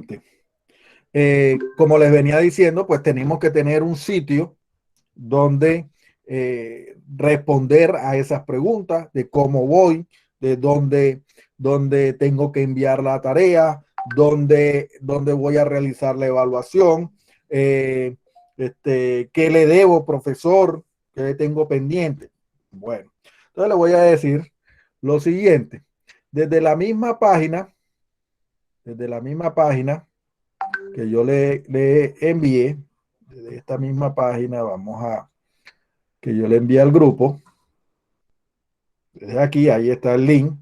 siguiente. Como les venía diciendo, pues tenemos que tener un sitio donde responder a esas preguntas de cómo voy, de dónde tengo que enviar la tarea, dónde voy a realizar la evaluación, qué le debo, profesor, qué le tengo pendiente. Bueno, entonces le voy a decir lo siguiente. Desde la misma página, desde la misma página que yo le envié, desde esta misma página, vamos a que yo le envié al grupo. Desde aquí, ahí está el link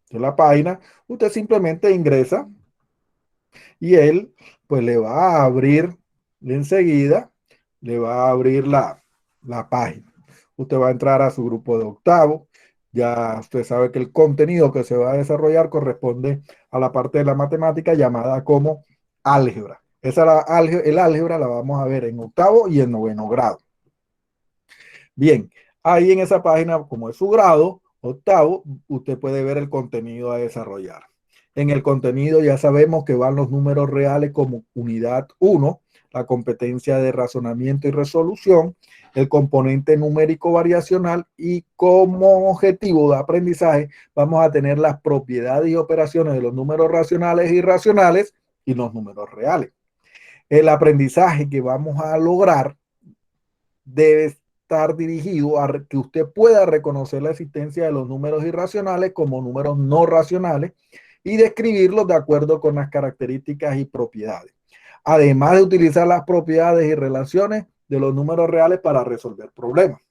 de la página. Usted simplemente ingresa y él pues le va a abrir enseguida, le va a abrir la página. Usted va a entrar a su grupo de octavo. Ya usted sabe que el contenido que se va a desarrollar corresponde a la parte de la matemática llamada como álgebra. El álgebra la vamos a ver en octavo y en noveno grado. Bien, ahí en esa página, como es su grado, octavo, usted puede ver el contenido a desarrollar. En el contenido ya sabemos que van los números reales como unidad 1, la competencia de razonamiento y resolución, el componente numérico variacional y como objetivo de aprendizaje vamos a tener las propiedades y operaciones de los números racionales e irracionales y los números reales. El aprendizaje que vamos a lograr debe estar dirigido a que usted pueda reconocer la existencia de los números irracionales como números no racionales y describirlos de acuerdo con las características y propiedades. Además de utilizar las propiedades y relaciones de los números reales para resolver problemas.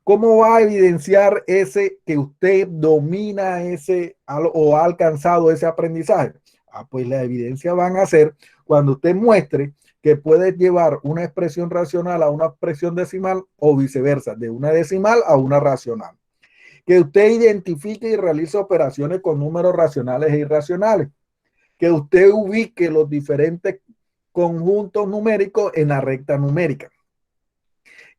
¿Cómo va a evidenciar ese que usted domina ese o ha alcanzado ese aprendizaje? Pues la evidencia van a ser cuando usted muestre que puede llevar una expresión racional a una expresión decimal o viceversa, de una decimal a una racional. Que usted identifique y realice operaciones con números racionales e irracionales. Que usted ubique los diferentes conjuntos numéricos en la recta numérica.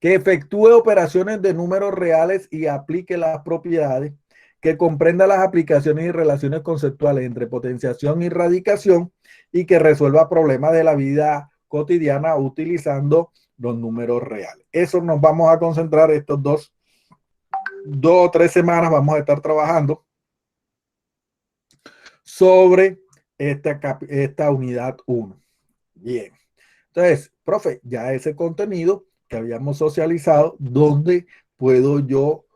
Que efectúe operaciones de números reales y aplique las propiedades, que comprenda las aplicaciones y relaciones conceptuales entre potenciación y radicación y que resuelva problemas de la vida cotidiana utilizando los números reales. Eso nos vamos a concentrar estos dos o tres semanas, vamos a estar trabajando sobre esta unidad 1. Bien. Entonces, profe, ya ese contenido que habíamos socializado, ¿dónde puedo yo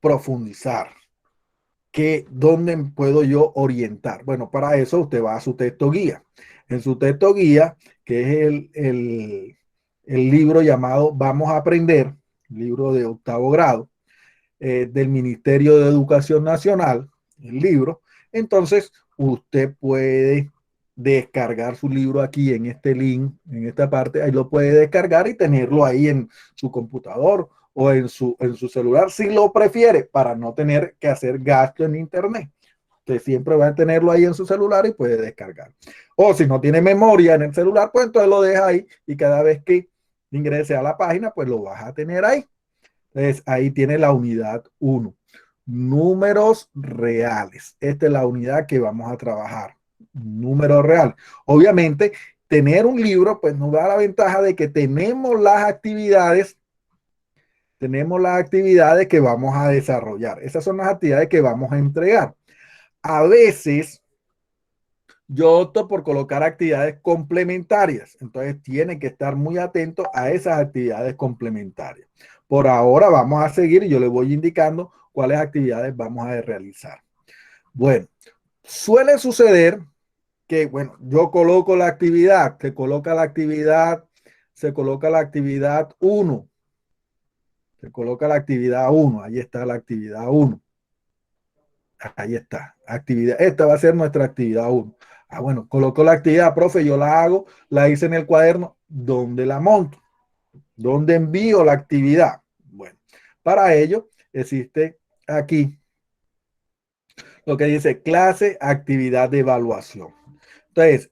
profundizar? ¿Dónde puedo yo orientar? Bueno, para eso usted va a su texto guía. En su texto guía, que es el libro llamado Vamos a Aprender, libro de octavo grado, del Ministerio de Educación Nacional, el libro, entonces usted puede descargar su libro aquí en este link, en esta parte, ahí lo puede descargar y tenerlo ahí en su computador o en su celular, si lo prefiere, para no tener que hacer gasto en internet. Usted siempre va a tenerlo ahí en su celular y puede descargar. O si no tiene memoria en el celular, pues entonces lo deja ahí y cada vez que ingrese a la página, pues lo vas a tener ahí. Entonces, ahí tiene la unidad 1. Números reales. Esta es la unidad que vamos a trabajar. Números reales. Obviamente, tener un libro, pues nos da la ventaja de que tenemos las actividades que vamos a desarrollar. Esas son las actividades que vamos a entregar. A veces, yo opto por colocar actividades complementarias. Entonces, tienen que estar muy atentos a esas actividades complementarias. Por ahora vamos a seguir y yo les voy indicando cuáles actividades vamos a realizar. Bueno, suele suceder que, bueno, yo coloco la actividad, se coloca la actividad 1. Se coloca la actividad 1. Ahí está la actividad 1. Ahí está. Actividad. Esta va a ser nuestra actividad 1. Bueno, coloco la actividad, profe, yo la hago, la hice en el cuaderno. ¿Dónde la monto? ¿Dónde envío la actividad? Bueno, para ello existe aquí lo que dice clase, actividad de evaluación. Entonces,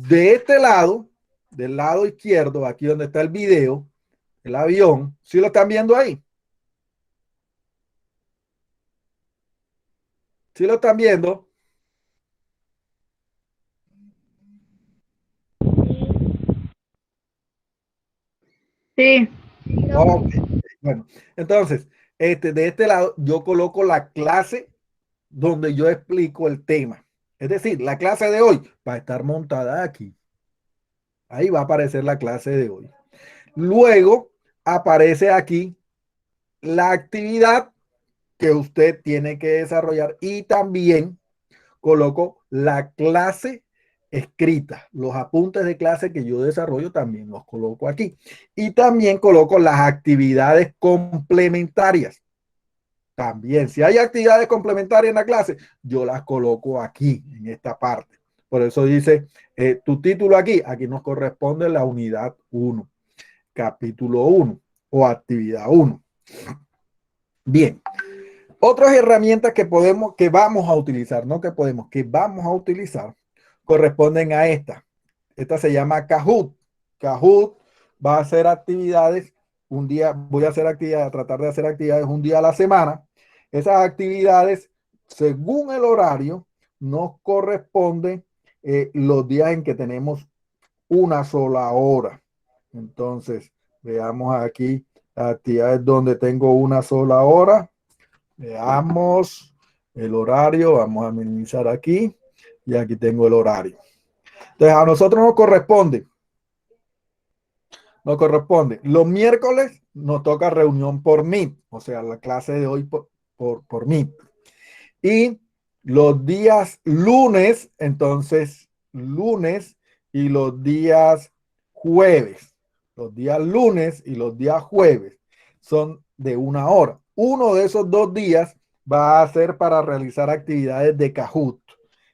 de este lado, del lado izquierdo, aquí donde está el video, el avión, ¿sí lo están viendo ahí? ¿Sí lo están viendo? Sí. Ok, bueno, entonces, de este lado yo coloco la clase donde yo explico el tema. Es decir, la clase de hoy va a estar montada aquí. Ahí va a aparecer la clase de hoy. Luego aparece aquí la actividad que usted tiene que desarrollar y también coloco la clase escrita, los apuntes de clase que yo desarrollo también los coloco aquí. Y también coloco las actividades complementarias. También, si hay actividades complementarias en la clase, yo las coloco aquí, en esta parte. Por eso dice, tu título aquí nos corresponde la unidad 1, capítulo 1 o actividad 1. Bien, otras herramientas que podemos, que vamos a utilizar, no que podemos, que vamos a utilizar, corresponden a esta. Esta se llama Kahoot. Kahoot va a hacer actividades un día, voy a hacer actividades, a tratar de hacer actividades un día a la semana. Esas actividades, según el horario, nos corresponden los días en que tenemos una sola hora. Entonces, veamos aquí actividades donde tengo una sola hora. Veamos el horario, vamos a minimizar aquí y aquí tengo el horario. Entonces a nosotros nos corresponde. Los miércoles nos toca reunión por Meet, o sea, la clase de hoy por Meet. Y los días lunes, entonces lunes y los días jueves. Los días lunes y los días jueves son de una hora. Uno de esos 2 días va a ser para realizar actividades de Kahoot.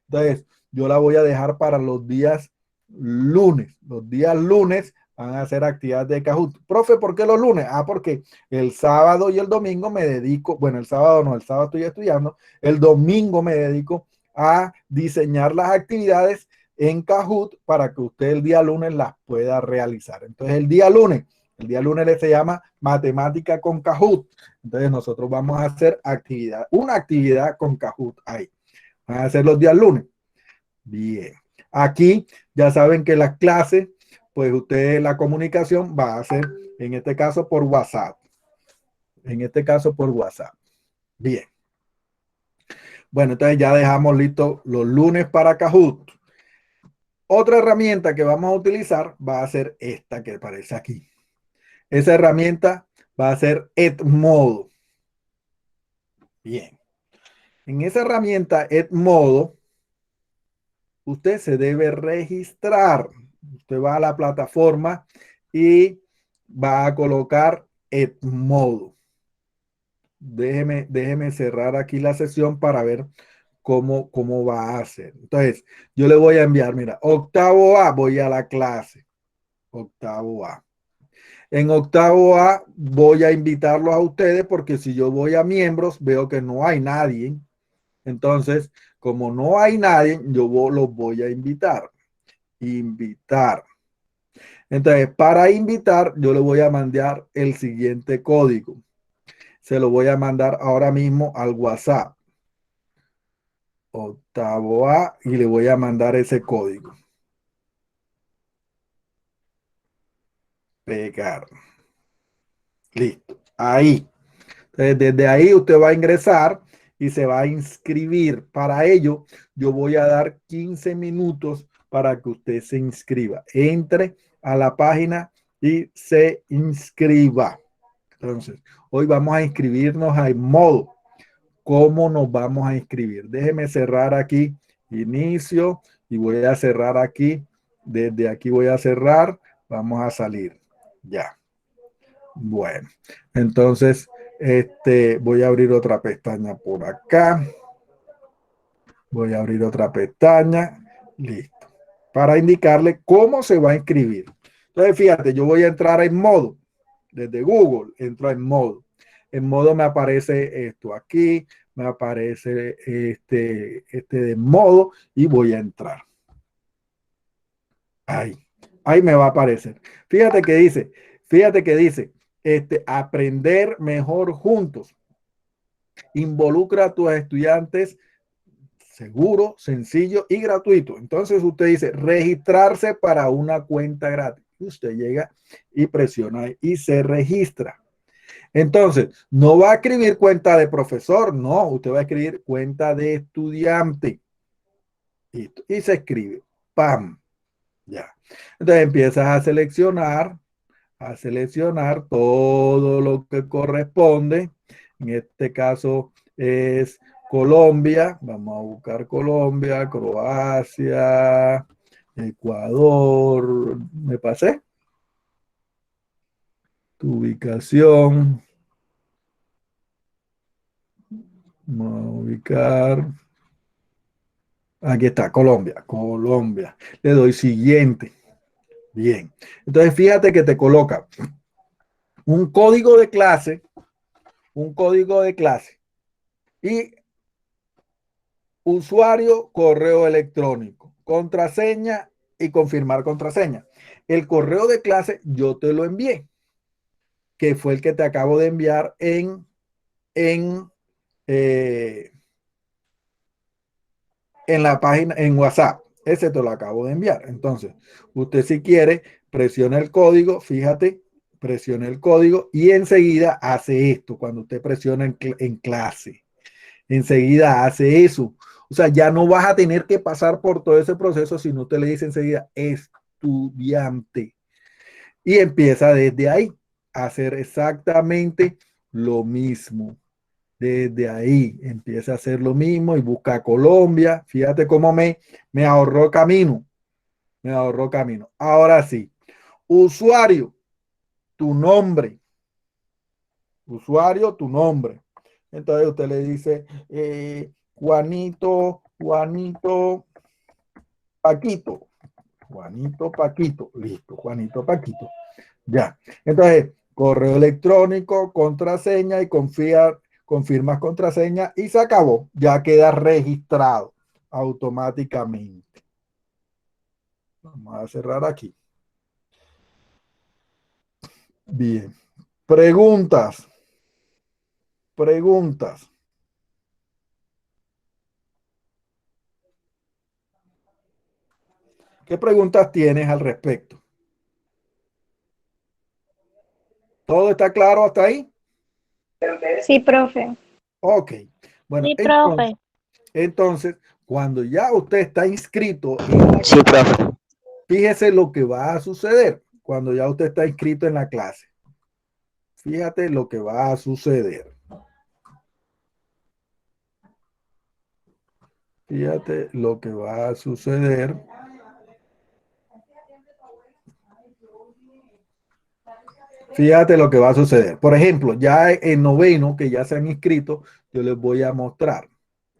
Entonces, yo la voy a dejar para los días lunes. Los días lunes van a hacer actividades de Kahoot. Profe, ¿por qué los lunes? Porque el sábado y el domingo me dedico, bueno, el sábado no, el sábado estoy estudiando, el domingo me dedico a diseñar las actividades en Kahoot para que usted el día lunes las pueda realizar. Entonces, el día lunes se llama matemática con Kahoot. Entonces, nosotros vamos a hacer una actividad con Kahoot ahí. Van a hacer los días lunes. Bien. Aquí ya saben que las clases, pues usted la comunicación va a hacer, en este caso, por WhatsApp. En este caso, por WhatsApp. Bien. Bueno, entonces ya dejamos listo los lunes para Kahoot. Otra herramienta que vamos a utilizar va a ser esta que aparece aquí. Esa herramienta va a ser Edmodo. Bien. En esa herramienta Edmodo, usted se debe registrar. Usted va a la plataforma y va a colocar Edmodo. Déjeme cerrar aquí la sesión para ver cómo va a hacer. Entonces, yo le voy a enviar, mira, octavo A, voy a la clase. Octavo A. En octavo A voy a invitarlos a ustedes porque si yo voy a miembros, veo que no hay nadie. Entonces, como no hay nadie, yo los voy a invitar. Invitar. Entonces, para invitar, yo le voy a mandar el siguiente código. Se lo voy a mandar ahora mismo al WhatsApp. Octavo A y le voy a mandar ese código. Pegar. Listo. Ahí. Entonces, desde ahí usted va a ingresar y se va a inscribir. Para ello, yo voy a dar 15 minutos para que usted se inscriba. Entre a la página y se inscriba. Entonces, hoy vamos a inscribirnos a Edmodo. ¿Cómo nos vamos a inscribir? Déjeme cerrar aquí inicio y voy a cerrar aquí. Desde aquí voy a cerrar. Vamos a salir. Ya. Bueno, entonces voy a abrir otra pestaña por acá. Voy a abrir otra pestaña. Listo. Para indicarle cómo se va a inscribir. Entonces, fíjate, yo voy a entrar en modo. Desde Google, entro en modo. En modo me aparece esto aquí, me aparece este de modo y voy a entrar. Ahí, ahí me va a aparecer. Fíjate que dice, aprender mejor juntos. Involucra a tus estudiantes seguro, sencillo y gratuito. Entonces usted dice registrarse para una cuenta gratis. Usted llega y presiona y se registra. Entonces, no va a escribir cuenta de profesor, no, usted va a escribir cuenta de estudiante. Y se escribe, ¡pam! Ya. Entonces empiezas a seleccionar todo lo que corresponde. En este caso es Colombia. Vamos a buscar Colombia, Croacia, Ecuador. ¿Me pasé? Tu ubicación. Vamos a ubicar. Aquí está, Colombia. Colombia. Le doy siguiente. Bien. Entonces fíjate que te coloca un código de clase, y usuario, correo electrónico, contraseña y confirmar contraseña. El correo de clase yo te lo envié, que fue el que te acabo de enviar eh, en la página, en WhatsApp. Ese te lo acabo de enviar. Entonces, usted si quiere, presiona el código, fíjate, presiona el código y enseguida hace esto cuando usted presiona en clase. Enseguida hace eso. O sea, ya no vas a tener que pasar por todo ese proceso si no te le dice enseguida estudiante. Y empieza desde ahí a hacer exactamente lo mismo. Desde ahí empieza a hacer lo mismo y busca Colombia. Fíjate cómo me ahorró camino. Me ahorró camino. Ahora sí. Usuario, tu nombre. Usuario, tu nombre. Entonces usted le dice Juanito, Paquito. Juanito Paquito. Listo, Juanito Paquito. Ya. Entonces, correo electrónico, contraseña y confirmas contraseña y se acabó. Ya queda registrado automáticamente. Vamos a cerrar aquí. Bien. Preguntas. Preguntas. ¿Qué preguntas tienes al respecto? ¿Todo está claro hasta ahí? Sí, profe. Ok. Bueno, Sí, profe. entonces, cuando ya usted está inscrito, Sí, profe. fíjese lo que va a suceder cuando ya usted está inscrito en la clase. Fíjate lo que va a suceder. Fíjate lo que va a suceder. Fíjate lo que va a suceder. Por ejemplo, ya en noveno, que ya se han inscrito, yo les voy a mostrar.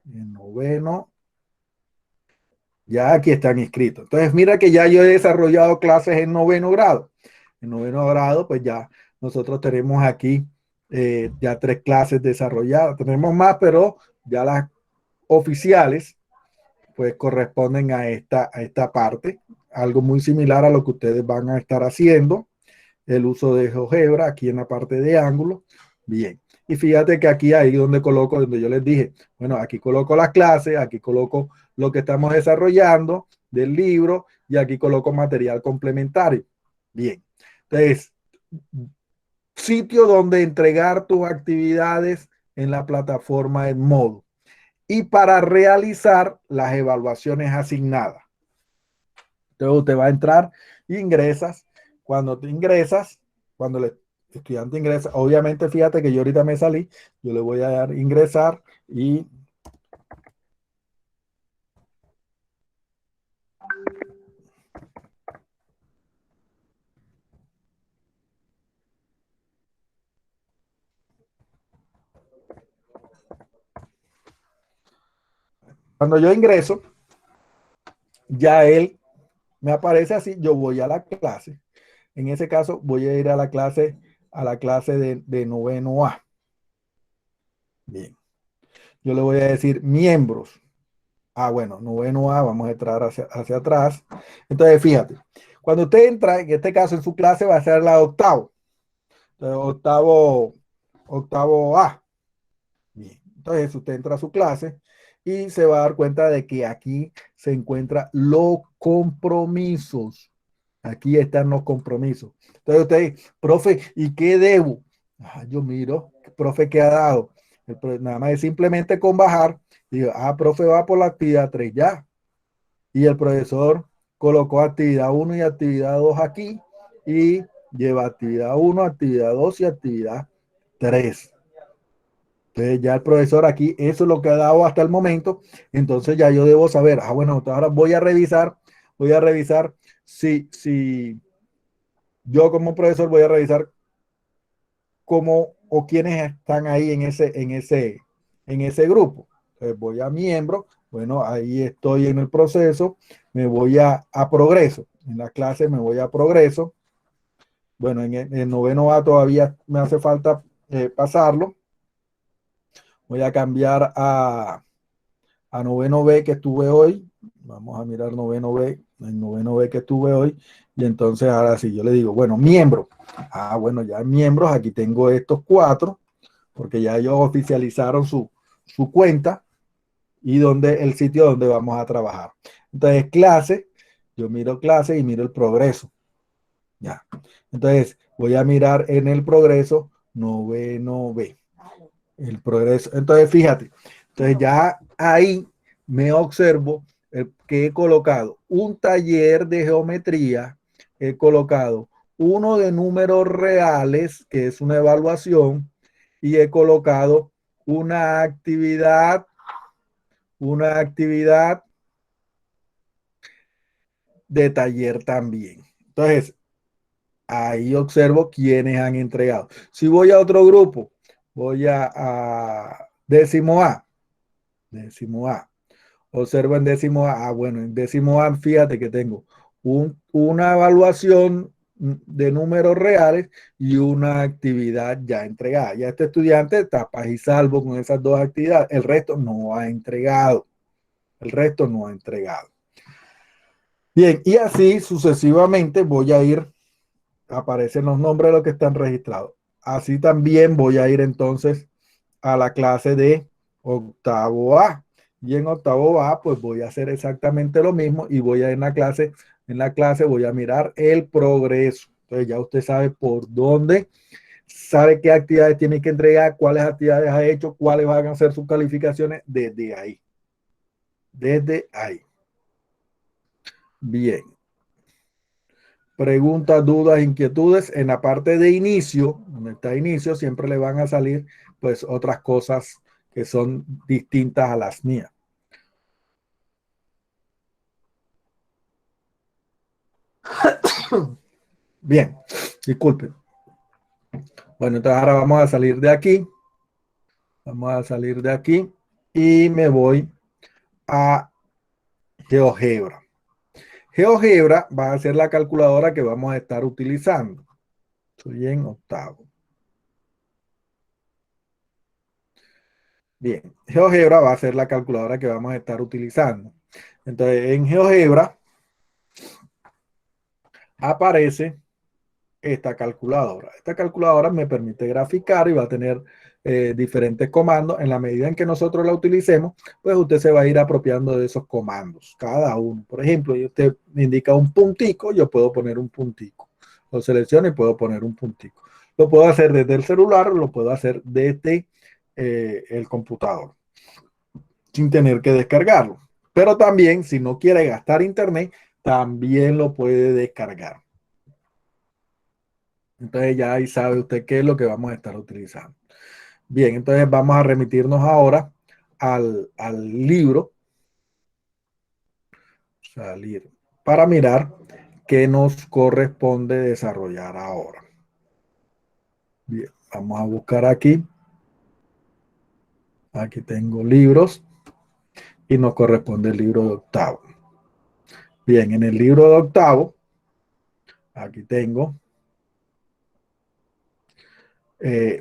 En noveno, ya aquí están inscritos. Entonces, mira que ya yo he desarrollado clases en noveno grado. En noveno grado, pues ya nosotros tenemos aquí ya 3 clases desarrolladas. Tenemos más, pero ya las oficiales pues corresponden a esta parte. Algo muy similar a lo que ustedes van a estar haciendo. El uso de GeoGebra aquí en la parte de ángulo. Bien. Y fíjate que aquí ahí donde coloco, donde yo les dije, bueno, aquí coloco las clases, aquí coloco lo que estamos desarrollando del libro y aquí coloco material complementario. Bien. Entonces, sitio donde entregar tus actividades en la plataforma Edmodo y para realizar las evaluaciones asignadas. Entonces usted va a entrar, ingresas, cuando te ingresas, cuando el estudiante ingresa, obviamente fíjate que yo ahorita me salí, yo le voy a dar ingresar y cuando yo ingreso, ya él me aparece así, yo voy a la clase. En ese caso voy a ir a la clase de noveno A. Bien. Yo le voy a decir miembros. Ah, bueno, noveno A, vamos a entrar hacia atrás. Entonces, fíjate, cuando usted entra, en este caso en su clase va a ser la octavo. Entonces, octavo A. Bien. Entonces, usted entra a su clase y se va a dar cuenta de que aquí se encuentran los compromisos. Aquí están los compromisos. Entonces usted dice, profe, ¿y qué debo? Yo miro, profe, ¿qué ha dado? Nada más es simplemente con bajar. Digo, profe, va por la actividad 3 ya. Y el profesor colocó actividad 1 y actividad 2 aquí y lleva actividad 1, actividad 2 y actividad 3. Entonces ya el profesor aquí, eso es lo que ha dado hasta el momento. Entonces ya yo debo saber, bueno, ahora voy a revisar si yo como profesor voy a revisar cómo o quiénes están ahí en ese grupo. Entonces voy a miembro, bueno, ahí estoy en el proceso, me voy a progreso. En la clase me voy a progreso. Bueno, en el noveno A todavía me hace falta pasarlo. Voy a cambiar a noveno B que estuve hoy. Vamos a mirar noveno B, el noveno B que estuve hoy. Y entonces ahora sí, yo le digo, bueno, miembro. Bueno, ya miembros, aquí tengo estos 4, porque ya ellos oficializaron su cuenta y el sitio donde vamos a trabajar. Entonces, clase, yo miro clase y miro el progreso. Ya. Entonces, voy a mirar en el progreso noveno B. El progreso. Entonces, fíjate. Entonces, ya ahí me observo que he colocado un taller de geometría, he colocado uno de números reales, que es una evaluación, y he colocado una actividad de taller también. Entonces, ahí observo quiénes han entregado. Si voy a otro grupo, voy a décimo A. Décimo A. Observo en décimo A. Bueno, en décimo A, fíjate que tengo una evaluación de números reales y una actividad ya entregada. Ya este estudiante está paz y salvo con esas 2 actividades. El resto no ha entregado. El resto no ha entregado. Bien, y así sucesivamente voy a ir, aparecen los nombres de los que están registrados. Así también voy a ir entonces a la clase de octavo A. Y en octavo A, pues voy a hacer exactamente lo mismo y voy a ir en la clase voy a mirar el progreso. Entonces ya usted sabe por dónde, sabe qué actividades tiene que entregar, cuáles actividades ha hecho, cuáles van a ser sus calificaciones desde ahí. Desde ahí. Bien. Preguntas, dudas, inquietudes. En la parte de inicio, donde está inicio, siempre le van a salir pues otras cosas que son distintas a las mías. Bien, disculpen. Bueno, entonces ahora vamos a salir de aquí. Vamos a salir de aquí y me voy a GeoGebra. GeoGebra va a ser la calculadora que vamos a estar utilizando. Estoy en octavo. Bien, GeoGebra va a ser la calculadora que vamos a estar utilizando. Entonces, en GeoGebra aparece esta calculadora. Esta calculadora me permite graficar y va a tener diferentes comandos. En la medida en que nosotros la utilicemos, pues usted se va a ir apropiando de esos comandos, cada uno. Por ejemplo, y usted me indica un puntico, yo puedo poner un puntico. Lo selecciono y puedo poner un puntico. Lo puedo hacer desde el celular, lo puedo hacer desde el computador, sin tener que descargarlo. Pero también, si no quiere gastar internet, también lo puede descargar. Entonces ya ahí sabe usted qué es lo que vamos a estar utilizando. Bien, entonces vamos a remitirnos ahora al libro, salir, para mirar qué nos corresponde desarrollar ahora. Bien, vamos a buscar aquí. Aquí tengo libros y nos corresponde el libro de octavo. Bien, en el libro de octavo, aquí tengo,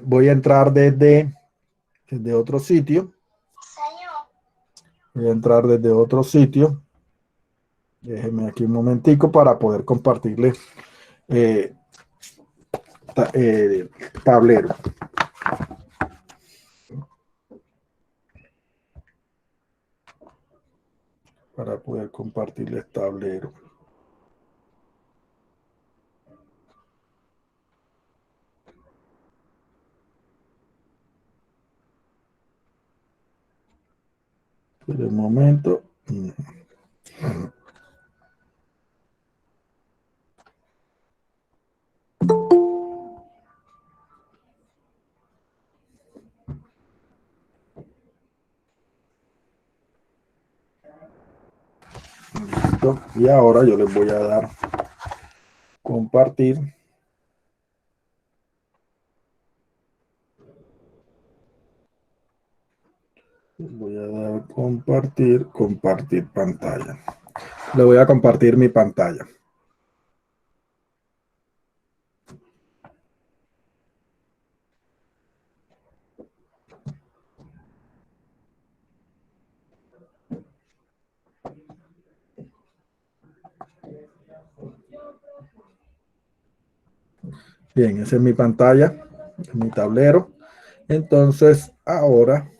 voy a entrar desde otro sitio. Voy a entrar desde otro sitio. Déjenme aquí un momentico para poder compartirles eh, tablero. para poder compartirles tablero. Por el momento. Listo. Y ahora yo les voy a dar compartir. Les voy a dar compartir pantalla. Le voy a compartir mi pantalla. Bien, esa es mi pantalla, mi tablero. Entonces, ahora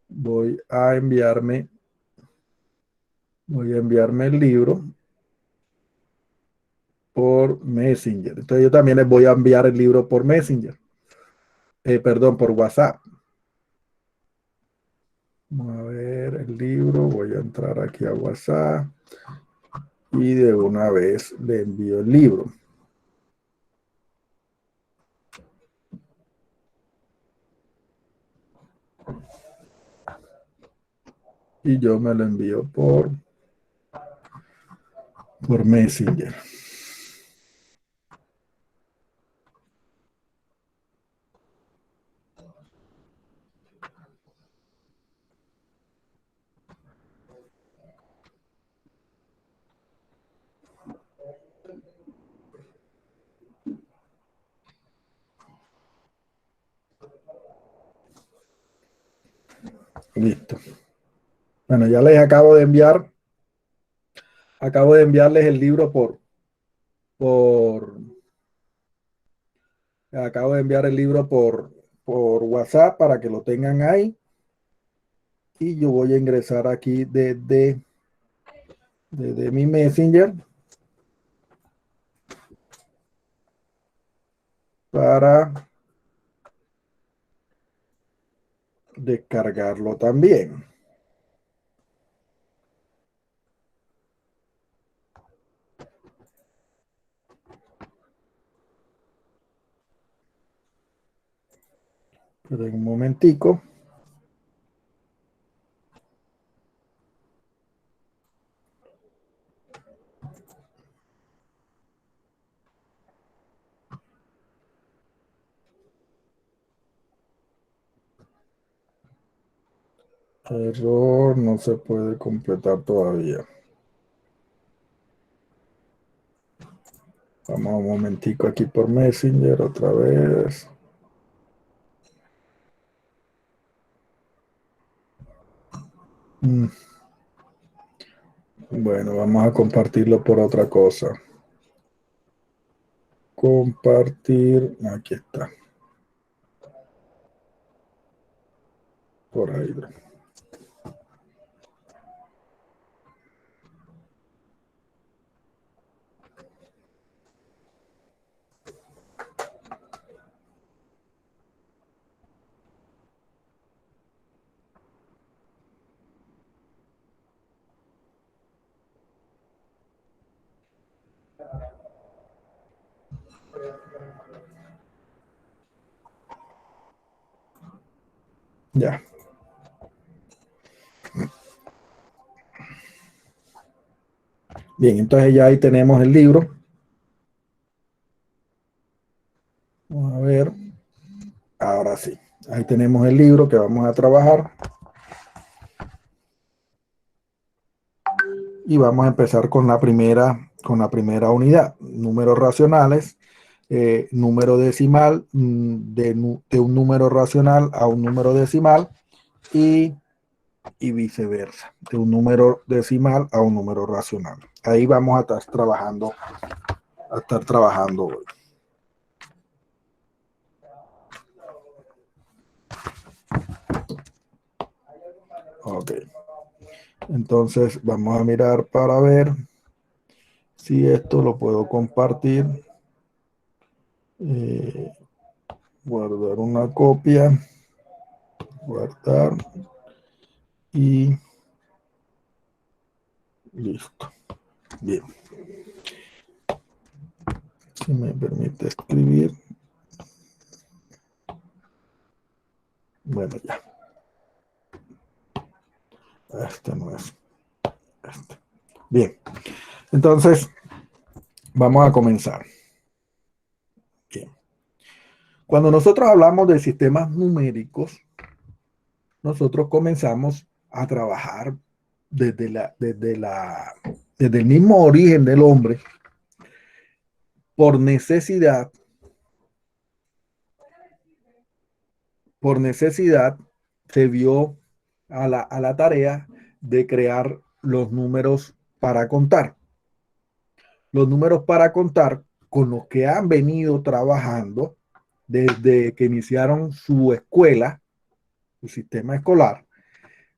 voy a enviarme el libro por Messenger. Entonces, yo también les voy a enviar el libro por Messenger. Perdón, por WhatsApp. Vamos a ver el libro. Voy a entrar aquí a WhatsApp y de una vez le envío el libro. Y yo me lo envío por Messenger. Listo. Bueno, ya les acabo de enviarles el libro acabo de enviar el libro por WhatsApp para que lo tengan ahí. Y yo voy a ingresar aquí desde mi Messenger para descargarlo también. Pero en un momentico. Error, no se puede completar todavía. Vamos un momentico aquí por Messenger otra vez. Bueno, vamos a compartirlo por otra cosa. Compartir, aquí está. Por ahí. Ya. Bien, entonces ya ahí tenemos el libro. Vamos a ver. Ahora sí. Ahí tenemos el libro que vamos a trabajar. Y vamos a empezar con la primera unidad. Números racionales. Número decimal de un número racional a un número decimal y viceversa, de un número decimal a un número racional. Ahí vamos a estar trabajando hoy. Ok. Entonces vamos a mirar para ver si esto lo puedo compartir. Eh, guardar una copia, guardar y listo. Bien. Si me permite escribir. Bueno, ya. Este no es. Este. Bien. Entonces, vamos a comenzar. Bien. Cuando nosotros hablamos de sistemas numéricos, nosotros comenzamos a trabajar desde el mismo origen del hombre por necesidad, se vio a la tarea de crear los números para contar. Los números para contar con los que han venido trabajando desde que iniciaron su escuela, su sistema escolar,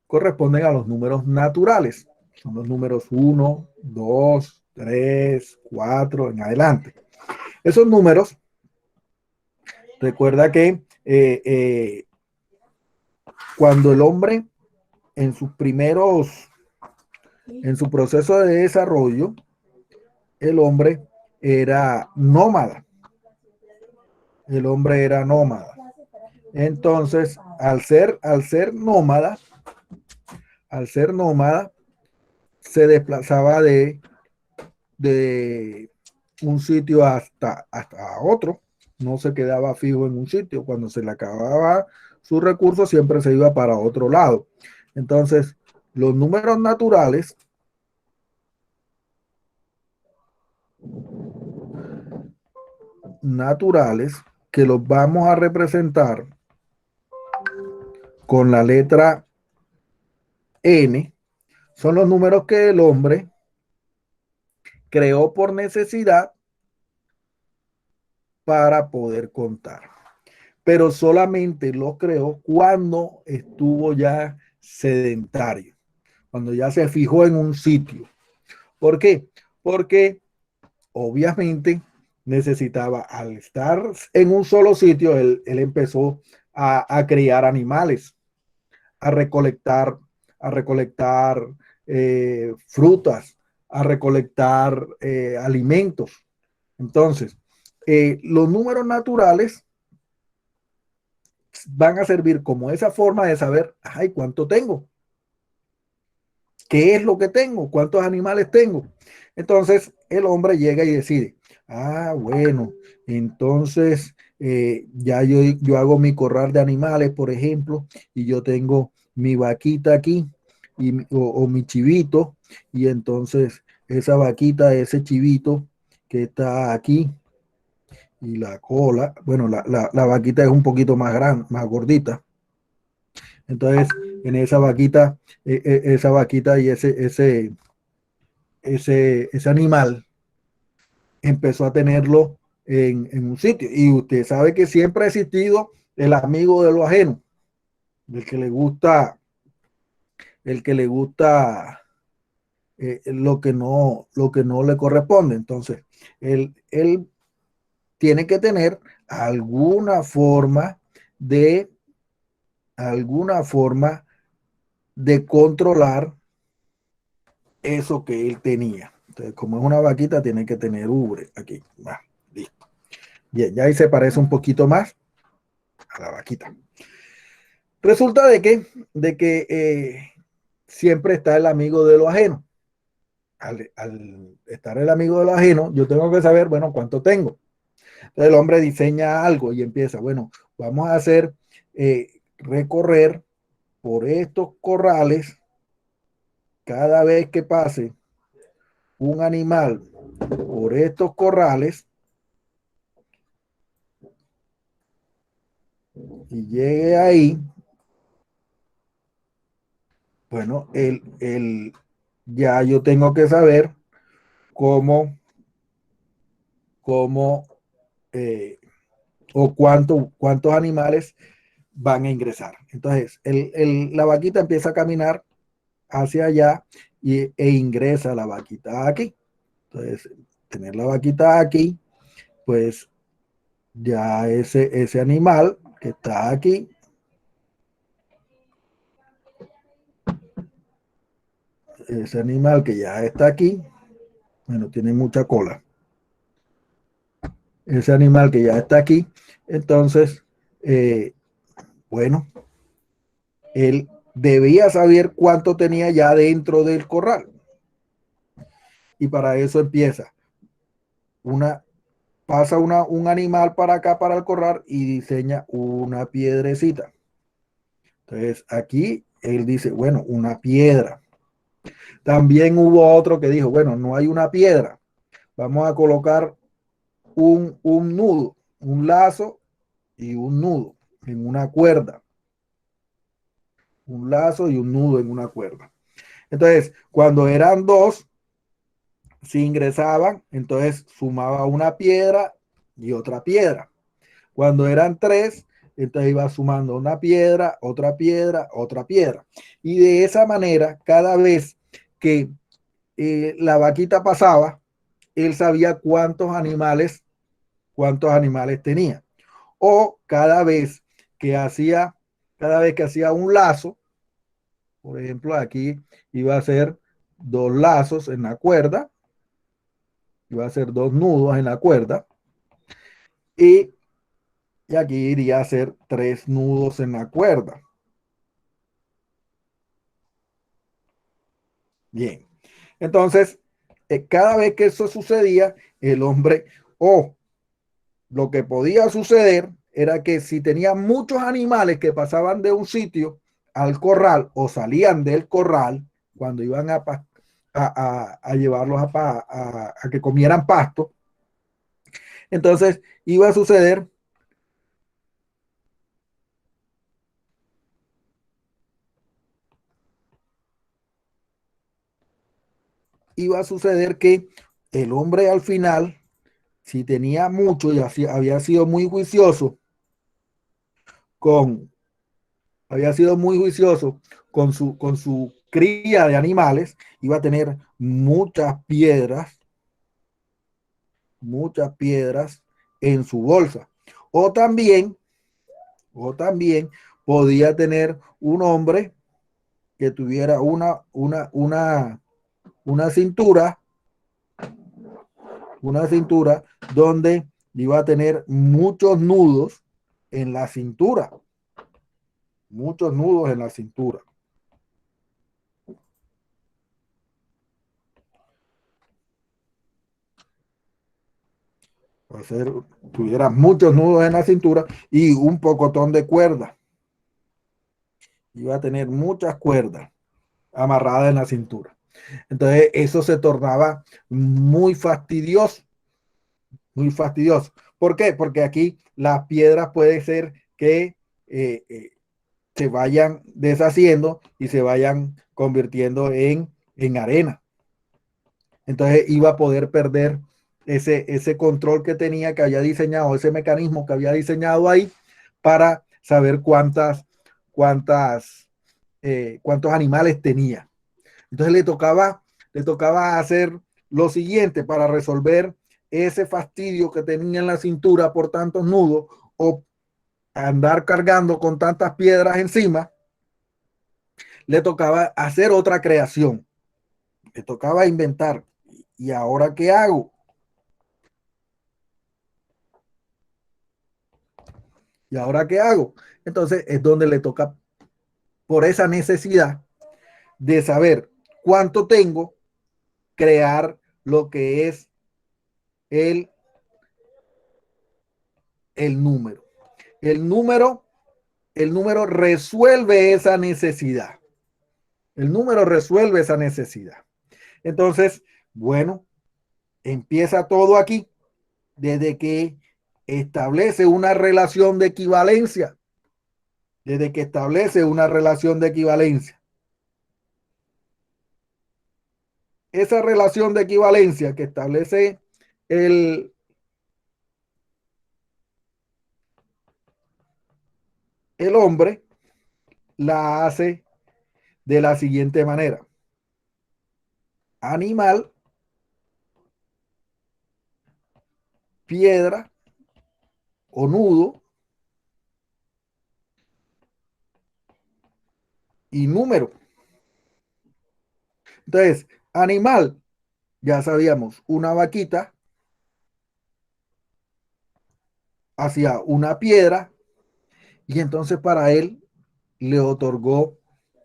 corresponden a los números naturales. Son los números 1, 2, 3, 4, en adelante. Esos números, recuerda que cuando el hombre en sus primeros, en su proceso de desarrollo, el hombre era nómada. El hombre era nómada. Entonces, al ser nómada, se desplazaba de un sitio hasta otro. No se quedaba fijo en un sitio. Cuando se le acababa su recurso, siempre se iba para otro lado. Entonces, los números naturales que los vamos a representar con la letra N, son los números que el hombre creó por necesidad para poder contar. Pero solamente los creó cuando estuvo ya sedentario, cuando ya se fijó en un sitio. ¿Por qué? Porque obviamente necesitaba, al estar en un solo sitio, él empezó a criar animales, a recolectar, a recolectar frutas, a recolectar alimentos. Entonces, los números naturales van a servir como esa forma de saber, ay, ¿cuánto tengo? ¿Qué es lo que tengo? ¿Cuántos animales tengo? Entonces, el hombre llega y decide, ah, bueno, entonces ya yo hago mi corral de animales, por ejemplo, y yo tengo mi vaquita aquí o mi chivito, y entonces esa vaquita, ese chivito que está aquí, y la cola, bueno, la vaquita es un poquito más grande, más gordita. Entonces, en esa vaquita y ese animal empezó a tenerlo en un sitio. Y usted sabe que siempre ha existido el amigo de lo ajeno, el que le gusta, el que le gusta lo que no le corresponde. Entonces, él tiene que tener alguna forma de alguna forma de controlar eso que él tenía. Entonces, como es una vaquita, tiene que tener ubre aquí. Va, listo. Bien, ya ahí se parece un poquito más a la vaquita. Resulta de que siempre está el amigo de lo ajeno. Al estar el amigo de lo ajeno, yo tengo que saber, bueno, cuánto tengo. Entonces el hombre diseña algo y empieza, bueno, vamos a hacer recorrer por estos corrales cada vez que pase un animal por estos corrales y llegue ahí, bueno, ya yo tengo que saber cómo, cómo o cuántos animales van a ingresar. Entonces, la vaquita empieza a caminar hacia allá e ingresa la vaquita aquí. Entonces, tener la vaquita aquí, pues ya ese animal que está aquí, ese animal que ya está aquí, bueno, tiene mucha cola. Ese animal que ya está aquí, entonces, bueno, él debía saber cuánto tenía ya dentro del corral. Y para eso empieza una, pasa un animal para acá, para el corral, y diseña una piedrecita. Entonces aquí él dice, bueno, una piedra. También hubo otro que dijo, bueno, no hay una piedra, vamos a colocar un nudo, un lazo y un nudo en una cuerda. Un lazo y un nudo en una cuerda. Entonces, cuando eran dos, si ingresaban, entonces sumaba una piedra y otra piedra. Cuando eran tres, entonces iba sumando una piedra, otra piedra, otra piedra. Y de esa manera, cada vez que la vaquita pasaba, él sabía cuántos animales tenía. O cada vez que hacía un lazo, por ejemplo, aquí iba a ser dos lazos en la cuerda, iba a ser dos nudos en la cuerda, y, y aquí iría a ser tres nudos en la cuerda. Bien. Entonces, cada vez que eso sucedía, el hombre, o lo que podía suceder era que si tenía muchos animales que pasaban de un sitio al corral o salían del corral cuando iban a llevarlos a que comieran pasto, entonces iba a suceder que el hombre al final, si tenía mucho y así, había sido muy juicioso con, había sido muy juicioso con su cría de animales, iba a tener muchas piedras en su bolsa. O también, o también podía tener un hombre que tuviera una una cintura donde iba a tener muchos nudos en la cintura, muchos nudos en la cintura. Hacer, tuviera muchos nudos en la cintura y un pocotón de cuerda. Iba a tener muchas cuerdas amarradas en la cintura. Entonces eso se tornaba muy fastidioso, muy fastidioso. ¿Por qué? Porque aquí las piedras puede ser que se vayan deshaciendo y se vayan convirtiendo en arena. Entonces iba a poder perder ese control que tenía, que había diseñado, ese mecanismo que había diseñado ahí para saber cuántos animales tenía. Entonces le tocaba hacer lo siguiente para resolver ese fastidio que tenía en la cintura por tantos nudos o andar cargando con tantas piedras encima. Le tocaba hacer otra creación, le tocaba inventar. ¿Y ahora qué hago? ¿Y ahora qué hago? Entonces es donde le toca, por esa necesidad de saber cuánto tengo, crear lo que es el, el número. El número, el número resuelve esa necesidad. El número resuelve esa necesidad. Entonces, bueno, empieza todo aquí desde que establece una relación de equivalencia. Desde que establece una relación de equivalencia. Esa relación de equivalencia que establece el, el hombre, la hace de la siguiente manera. Animal, piedra o nudo y número. Entonces, animal, ya sabíamos, una vaquita hacia una piedra y entonces para él le otorgó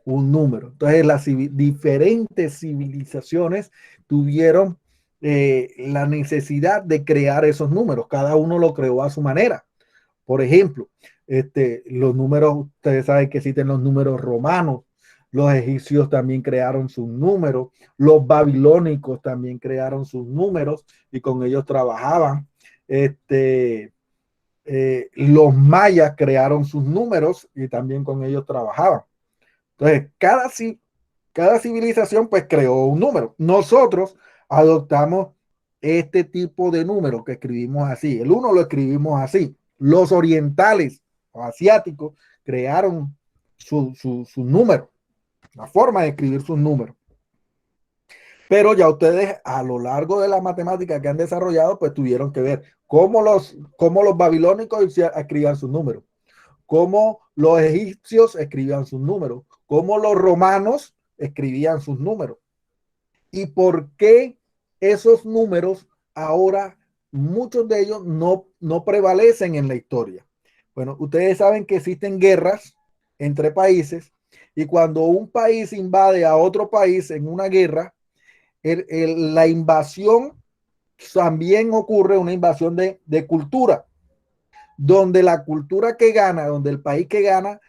un número. Entonces las diferentes civilizaciones tuvieron la necesidad de crear esos números. Cada uno lo creó a su manera. Por ejemplo, los números, ustedes saben que existen los números romanos, los egipcios también crearon sus números, los babilónicos también crearon sus números y con ellos trabajaban. Los mayas crearon sus números y también con ellos trabajaban. Entonces, cada civilización pues creó un número. Nosotros adoptamos este tipo de número que escribimos así. El 1 lo escribimos así. Los orientales o asiáticos crearon su número, la forma de escribir sus números. Pero ya ustedes a lo largo de la matemática que han desarrollado, pues tuvieron que ver cómo los babilónicos escribían sus números, cómo los egipcios escribían sus números, cómo los romanos escribían sus números y por qué esos números ahora muchos de ellos no prevalecen en la historia. Bueno, ustedes saben que existen guerras entre países y cuando un país invade a otro país en una guerra, la invasión también ocurre una invasión de cultura, donde la cultura que gana, donde el país que gana,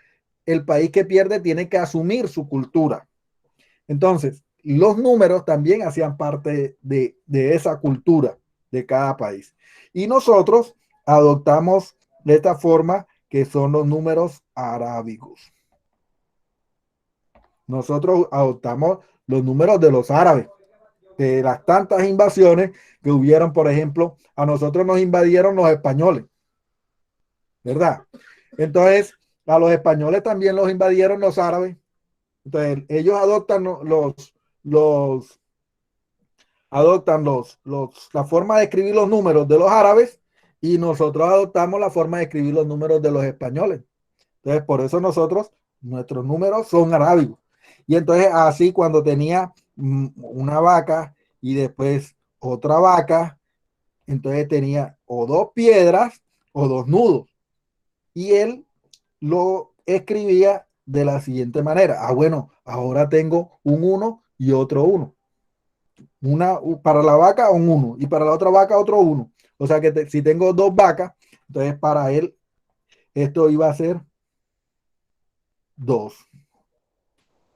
el país que pierde tiene que asumir su cultura. Entonces, los números también hacían parte de esa cultura de cada país. Y nosotros adoptamos de esta forma que son los números arábigos. Nosotros adoptamos los números de los árabes, de las tantas invasiones que hubieron, por ejemplo, a nosotros nos invadieron los españoles, ¿verdad? Entonces, a los españoles también los invadieron los árabes. Entonces, ellos adoptan la forma de escribir los números de los árabes y nosotros adoptamos la forma de escribir los números de los españoles. Entonces, por eso nuestros números son arábigos. Y entonces, así cuando tenía una vaca y después otra vaca, entonces tenía o dos piedras o dos nudos. Y él lo escribía de la siguiente manera. Ah, bueno, ahora tengo un 1 y otro 1. Para la vaca un 1 y para la otra vaca otro 1. O sea que si tengo dos vacas, entonces para él esto iba a ser 2.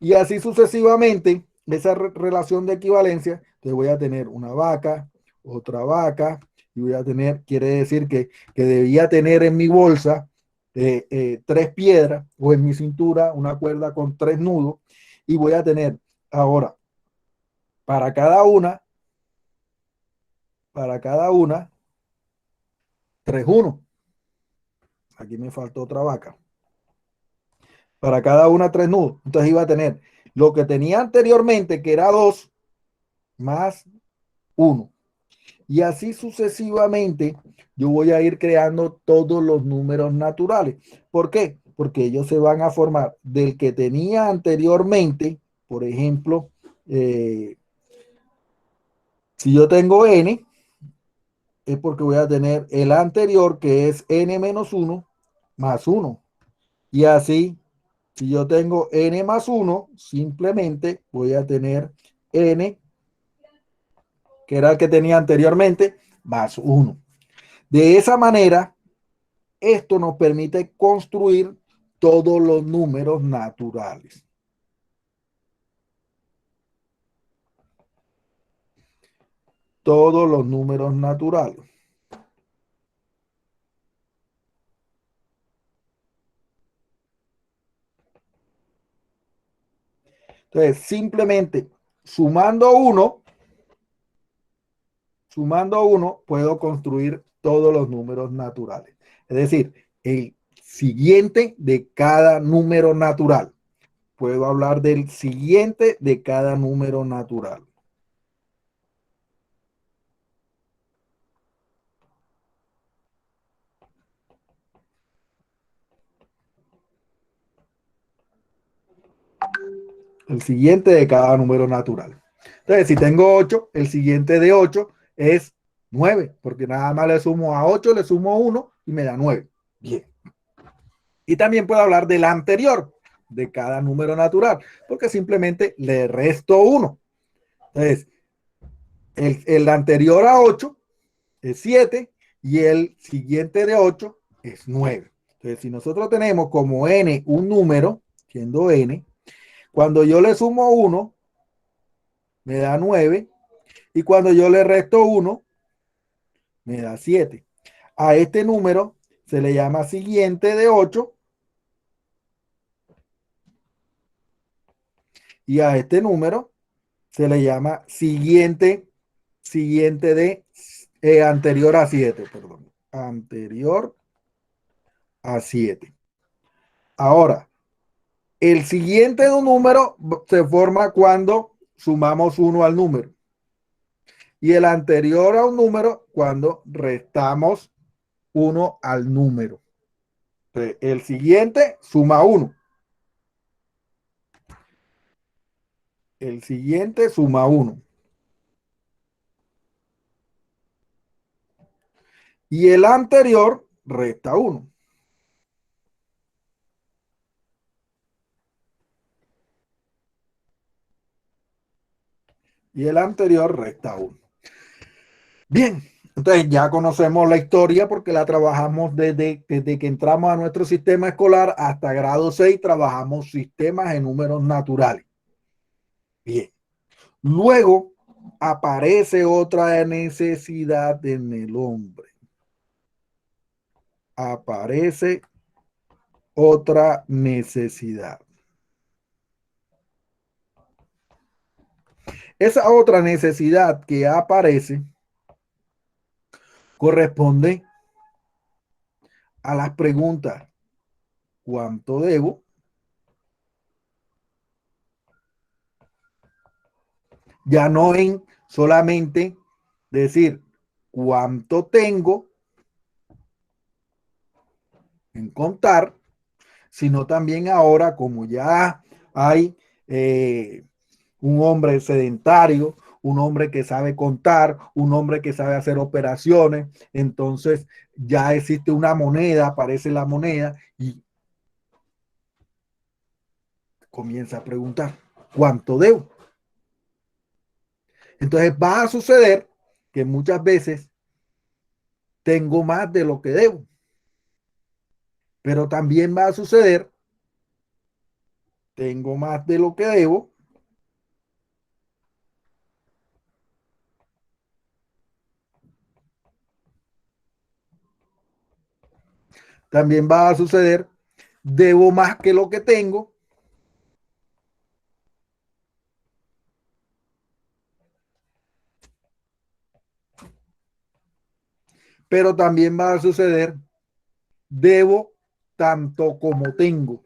Y así sucesivamente, esa relación de equivalencia, te voy a tener una vaca, otra vaca, y voy a tener, quiere decir que debía tener en mi bolsa 3 piedras o en mi cintura una cuerda con 3 nudos, y voy a tener ahora para cada una 3 unos. Aquí me faltó otra vaca. Para cada una 3 nudos. Entonces iba a tener lo que tenía anteriormente, que era 2 más 1. Y así sucesivamente yo voy a ir creando todos los números naturales. ¿Por qué? Porque ellos se van a formar del que tenía anteriormente. Por ejemplo, si yo tengo n, es porque voy a tener el anterior, que es n menos 1 más 1. Y así, si yo tengo n más 1, simplemente voy a tener n, que era el que tenía anteriormente, más 1. De esa manera, esto nos permite construir todos los números naturales. Todos los números naturales. Entonces, simplemente sumando uno, puedo construir todos los números naturales. Es decir, el siguiente de cada número natural. puedo hablar del siguiente de cada número natural. El siguiente de cada número natural. Entonces, si tengo 8, el siguiente de 8 es 9, porque nada más le sumo a 8, le sumo 1 y me da 9. Bien. Y también puedo hablar del anterior de cada número natural, porque simplemente le resto 1. Entonces, el anterior a 8 es 7 y el siguiente de 8 es 9. Entonces, si nosotros tenemos como n un número, siendo n, cuando yo le sumo 1, me da 9, y cuando yo le resto 1, me da 7. A este número se le llama siguiente de 8 y a este número se le llama siguiente de anterior a 7, perdón, anterior a 7. Ahora, el siguiente de un número se forma cuando sumamos 1 al número y el anterior a un número cuando restamos 1 al número. Entonces, el siguiente suma 1. El siguiente suma 1. Y el anterior resta 1. Y el anterior resta 1. Bien, entonces ya conocemos la historia porque la trabajamos desde que entramos a nuestro sistema escolar hasta grado 6, trabajamos sistemas en números naturales. Bien, luego aparece otra necesidad en el hombre. Aparece otra necesidad. Esa otra necesidad que aparece corresponde a las preguntas: ¿cuánto debo? Ya no en solamente decir cuánto tengo en contar, sino también ahora, como ya hay un hombre sedentario, un hombre que sabe contar, un hombre que sabe hacer operaciones, entonces ya existe una moneda, aparece la moneda y comienza a preguntar, ¿cuánto debo? Entonces va a suceder que muchas veces tengo más de lo que debo, pero también va a suceder, tengo más de lo que debo, también va a suceder, debo más que lo que tengo, pero también va a suceder, debo tanto como tengo,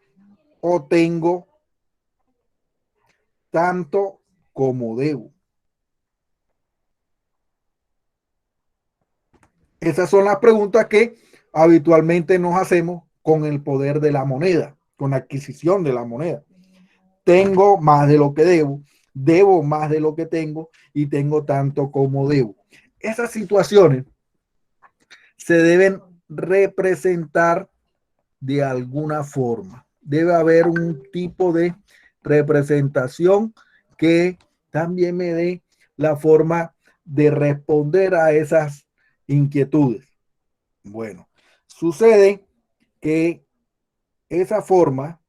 o tengo tanto como debo. Esas son las preguntas que habitualmente nos hacemos con el poder de la moneda, con la adquisición de la moneda. Tengo más de lo que debo más de lo que tengo y tengo tanto como debo. Esas situaciones se deben representar de alguna forma. Debe haber un tipo de representación que también me dé la forma de responder a esas inquietudes. Bueno, sucede que esa forma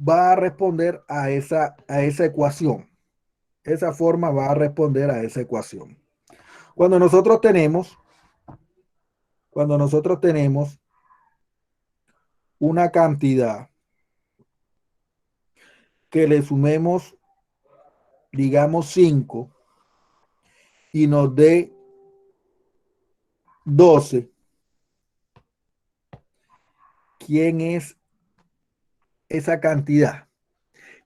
va a responder a esa ecuación. Esa forma va a responder a esa ecuación. Cuando nosotros tenemos, cuando nosotros tenemos una cantidad que le sumemos, digamos, 5 y nos dé 12. ¿Quién es esa cantidad?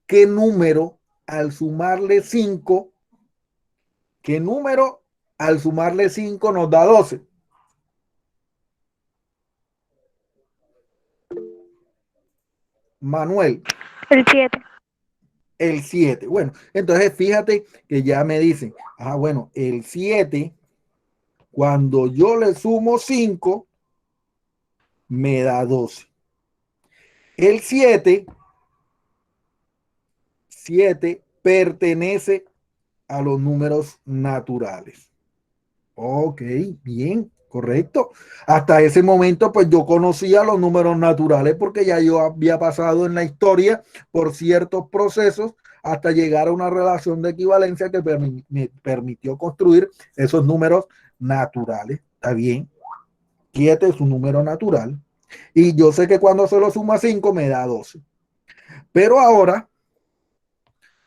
¿Qué número al sumarle 5? ¿Qué número al sumarle 5 nos da 12? Manuel. El 7. El 7. Bueno, entonces fíjate que ya me dicen, bueno, el 7, cuando yo le sumo 5, me da 12. El 7 pertenece a los números naturales. Ok, bien, correcto. Hasta ese momento, pues yo conocía los números naturales porque ya yo había pasado en la historia por ciertos procesos hasta llegar a una relación de equivalencia que me permitió construir esos números naturales. Está bien. 7 es un número natural. Y yo sé que cuando se lo suma a 5 me da 12. Pero ahora,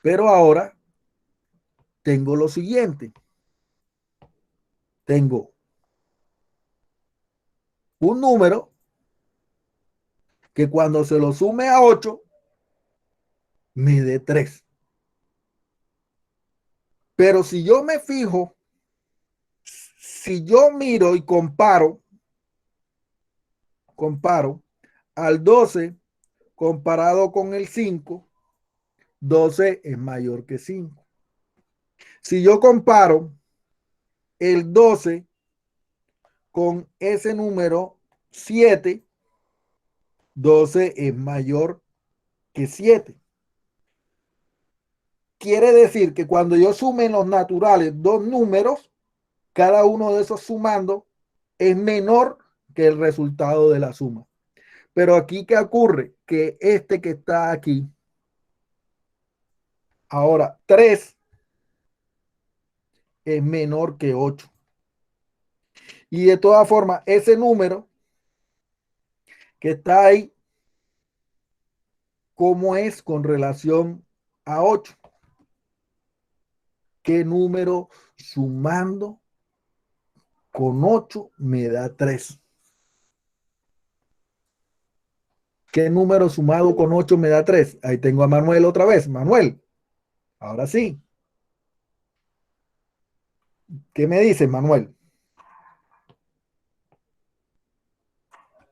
pero ahora tengo lo siguiente. Tengo un número que cuando se lo sume a 8 me dé 3. Pero si yo me fijo, si yo miro y comparo al 12 comparado con el 5, 12 es mayor que 5. Si yo comparo el 12 con ese número 7, 12 es mayor que 7. Quiere decir que cuando yo sume en los naturales dos números, cada uno de esos sumando es menor que el resultado de la suma. Pero aquí, ¿qué ocurre? Que este que está aquí, ahora 3 es menor que 8. Y de todas formas, ese número que está ahí, ¿cómo es con relación a 8? ¿Qué número sumando con 8 me da 3? ¿Qué número sumado con 8 me da 3? Ahí tengo a Manuel otra vez. Manuel, ahora sí. ¿Qué me dices, Manuel?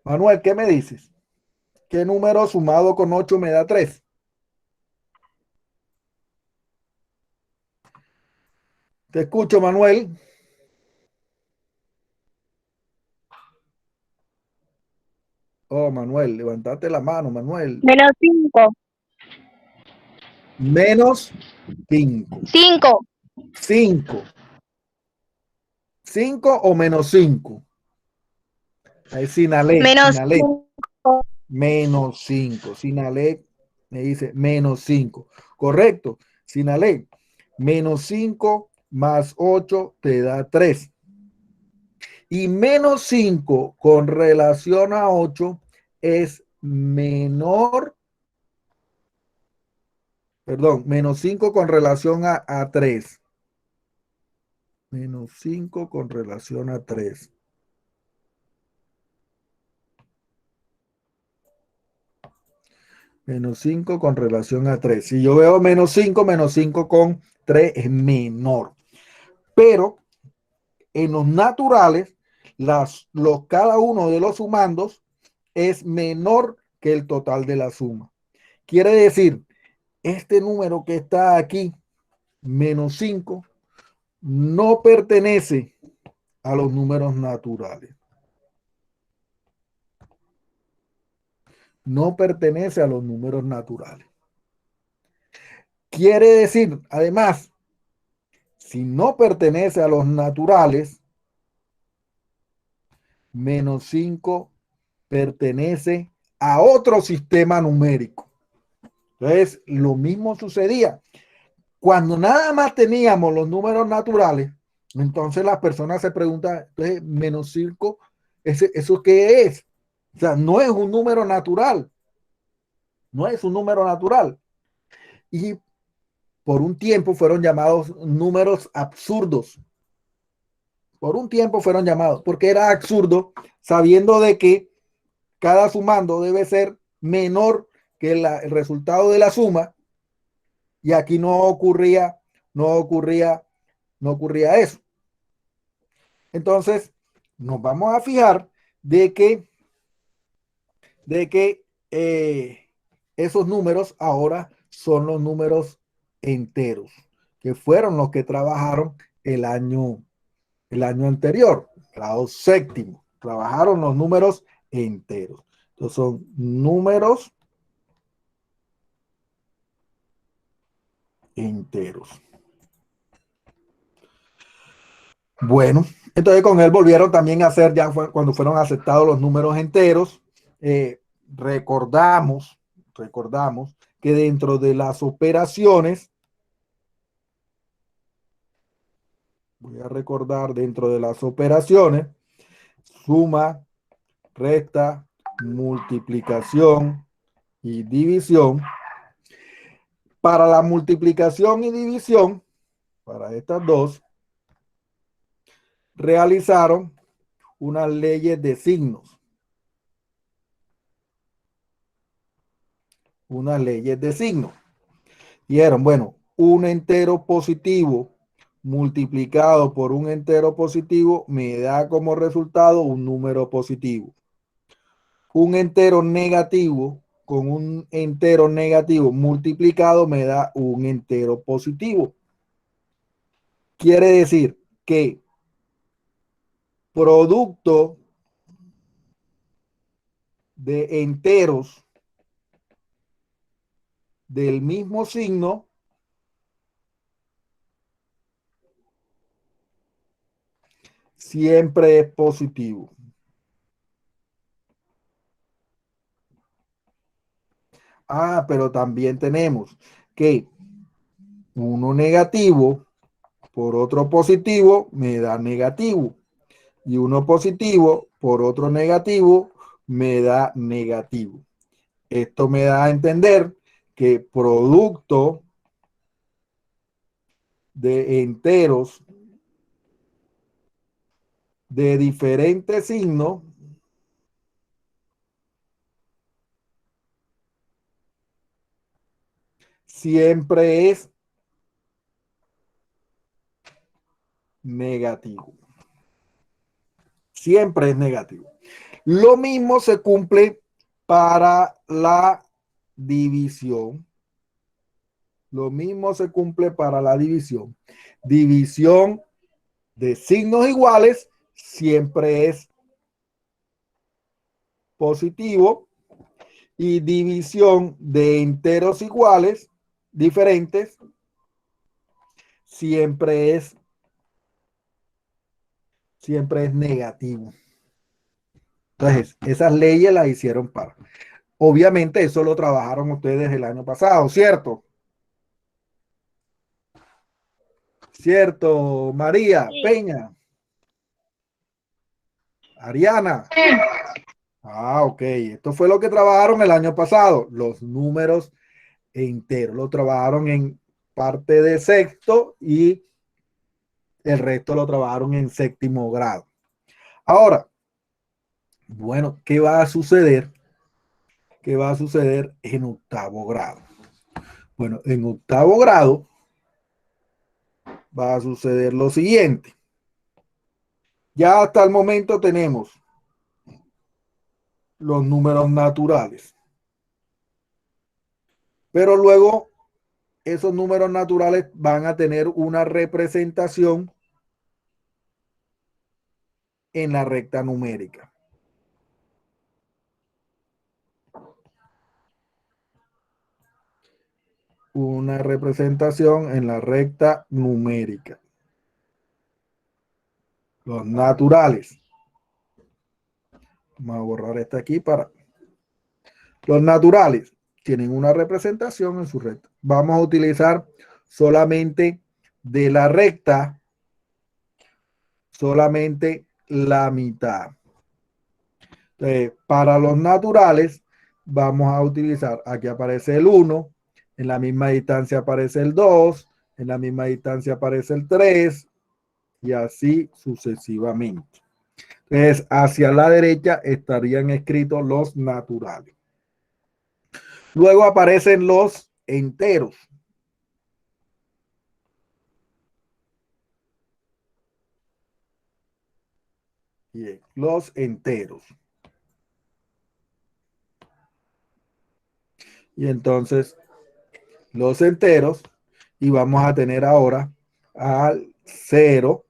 Manuel, ¿qué me dices? ¿Qué número sumado con 8 me da 3? Te escucho, Manuel. Oh, Manuel, levantate la mano, Manuel. Menos 5. Menos 5. 5. 5. 5 o menos 5. Ahí Sinalec, Menos Sinalec. 5. Menos 5. Sinalec me dice menos 5. Correcto. Sinalec. Menos 5 más 8 te da 3. Y menos 5 con relación a 8 es menor, perdón, menos 5 con relación a 3. Menos 5 con relación a 3. Menos 5 con relación a 3. Si yo veo menos 5 con 3 es menor. Pero en los naturales, cada uno de los sumandos es menor que el total de la suma. Quiere decir, este número que está aquí, menos 5, no pertenece a los números naturales. No pertenece a los números naturales. Quiere decir, además, si no pertenece a los naturales, menos 5 pertenece a otro sistema numérico. Entonces, lo mismo sucedía. Cuando nada más teníamos los números naturales, entonces las personas se preguntan, entonces, menos 5, ¿eso qué es? O sea, no es un número natural. No es un número natural. Y por un tiempo fueron llamados números absurdos. Por un tiempo fueron llamados, porque era absurdo, sabiendo de que cada sumando debe ser menor que el resultado de la suma, y aquí no ocurría, no ocurría eso. Entonces, nos vamos a fijar de que esos números ahora son los números enteros, que fueron los que trabajaron el año anterior, grado séptimo. Trabajaron los números enteros. Entonces son números enteros. Bueno, entonces con él volvieron también a hacer, ya fue cuando fueron aceptados los números enteros. eh, recordamos, recordamos que dentro de las operaciones, voy a recordar dentro de las operaciones, suma, resta, multiplicación y división. Para la multiplicación y división, para estas dos, realizaron unas leyes de signos. Unas leyes de signos. Dijeron, bueno, un entero positivo multiplicado por un entero positivo me da como resultado un número positivo. Un entero negativo con un entero negativo multiplicado me da un entero positivo. Quiere decir que producto de enteros del mismo signo siempre es positivo. Ah, pero también tenemos que uno negativo por otro positivo me da negativo. Y uno positivo por otro negativo me da negativo. Esto me da a entender que producto de enteros de diferentes signos siempre es negativo. Siempre es negativo. Lo mismo se cumple para la división. Lo mismo se cumple para la división. División de signos iguales siempre es positivo, y división de enteros iguales diferentes siempre es negativo. Entonces, esas leyes las hicieron para. Obviamente, eso lo trabajaron ustedes el año pasado, ¿cierto? ¿Cierto, María Sí. Peña? Ariana. Ah, ok. Esto fue lo que trabajaron el año pasado, los números enteros. Lo trabajaron en parte de sexto y el resto lo trabajaron en séptimo grado. Ahora, bueno, ¿qué va a suceder? ¿Qué va a suceder en octavo grado? Bueno, en octavo grado va a suceder lo siguiente. Ya hasta el momento tenemos los números naturales, pero luego esos números naturales van a tener una representación en la recta numérica. Una representación en la recta numérica. Los naturales. Vamos a borrar esta aquí para... Los naturales tienen una representación en su recta. Vamos a utilizar solamente de la recta, solamente la mitad. Entonces, para los naturales, vamos a utilizar, aquí aparece el 1, en la misma distancia aparece el 2, en la misma distancia aparece el 3, y así sucesivamente. Entonces, hacia la derecha estarían escritos los naturales. Luego aparecen los enteros. Bien, los enteros. Y entonces, los enteros, y vamos a tener ahora al 0.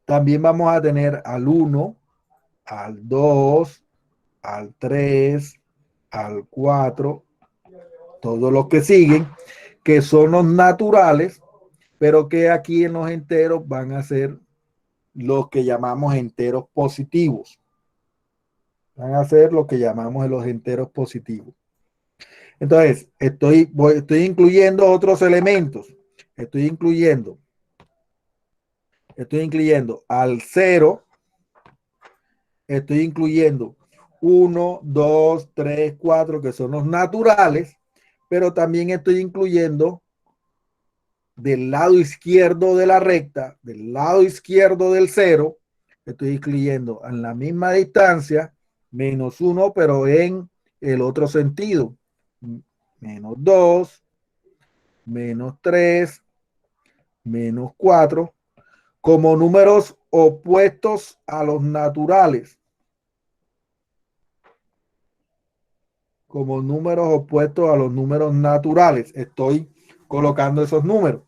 También vamos a tener al 1, al 2, al 3, al 4, todos los que siguen, que son los naturales, pero que aquí en los enteros van a ser los que llamamos enteros positivos. Van a ser lo que llamamos los enteros positivos. Entonces, estoy incluyendo otros elementos. Estoy incluyendo al 0, estoy incluyendo 1, 2, 3, 4, que son los naturales, pero también estoy incluyendo del lado izquierdo de la recta, del lado izquierdo del 0, estoy incluyendo en la misma distancia, menos 1, pero en el otro sentido. Menos 2, menos 3, menos 4, como números opuestos a los naturales. Como números opuestos a los números naturales. Estoy colocando esos números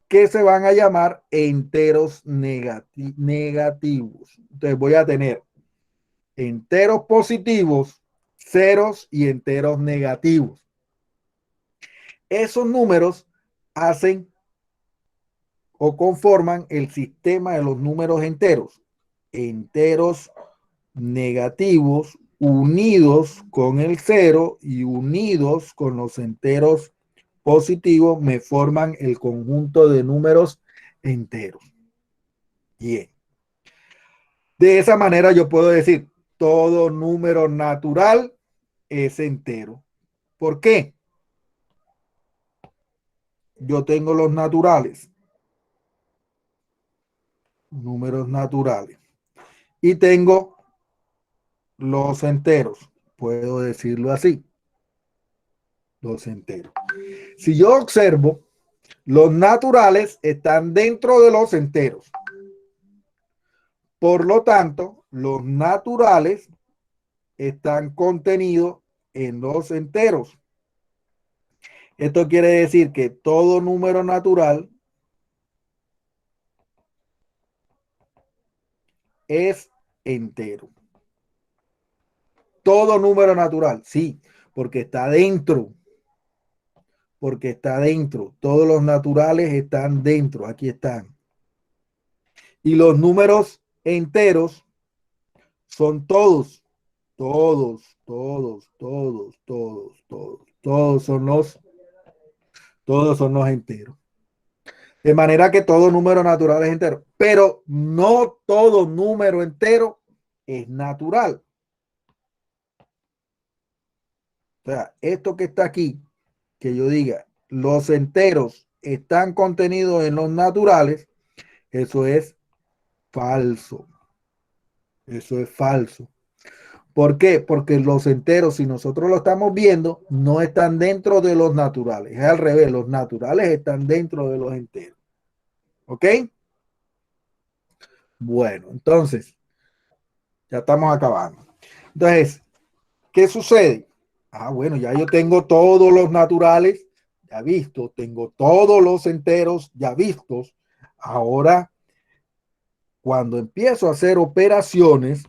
que se van a llamar enteros negativos. Entonces voy a tener enteros positivos, ceros y enteros negativos. Esos números hacen o conforman el sistema de los números enteros. Enteros negativos unidos con el 0 y unidos con los enteros positivos me forman el conjunto de números enteros. Bien. De esa manera yo puedo decir todo número natural es entero. ¿Por qué? Yo tengo los naturales, números naturales, y tengo los enteros. Puedo decirlo así, los enteros. Si yo observo, los naturales están dentro de los enteros. Por lo tanto, los naturales están contenidos en los enteros. Esto quiere decir que todo número natural es entero. Todo número natural, sí, porque está dentro. Porque está dentro. Todos los naturales están dentro. Aquí están. Y los números enteros son todos. Todos, todos, todos, todos, todos. Todos son los enteros. De manera que todo número natural es entero. Pero no todo número entero es natural. O sea, esto que está aquí, que yo diga, los enteros están contenidos en los naturales, eso es falso. Eso es falso. ¿Por qué? Porque los enteros, si nosotros lo estamos viendo, no están dentro de los naturales. Es al revés, los naturales están dentro de los enteros. ¿Ok? Bueno, entonces, ya estamos acabando. Entonces, ¿qué sucede? Ah, bueno, ya yo tengo todos los naturales ya vistos, tengo todos los enteros ya vistos. Ahora, cuando empiezo a hacer operaciones,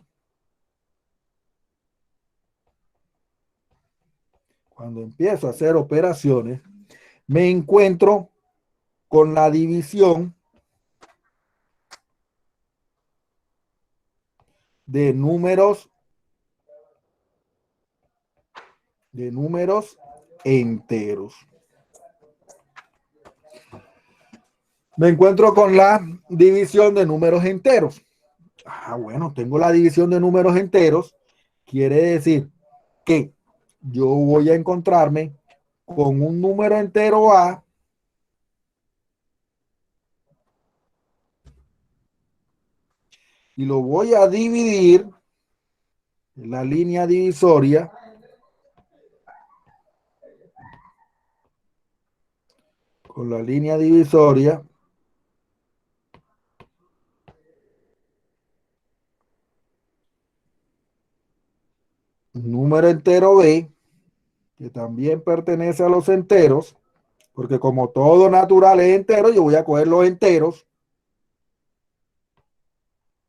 me encuentro con la división de números enteros. Me encuentro con la división de números enteros. Ah, bueno, tengo la división de números enteros. Quiere decir que yo voy a encontrarme con un número entero A y lo voy a dividir en la línea divisoria con la línea divisoria número entero B, que también pertenece a los enteros, porque como todo natural es entero, yo voy a coger los enteros.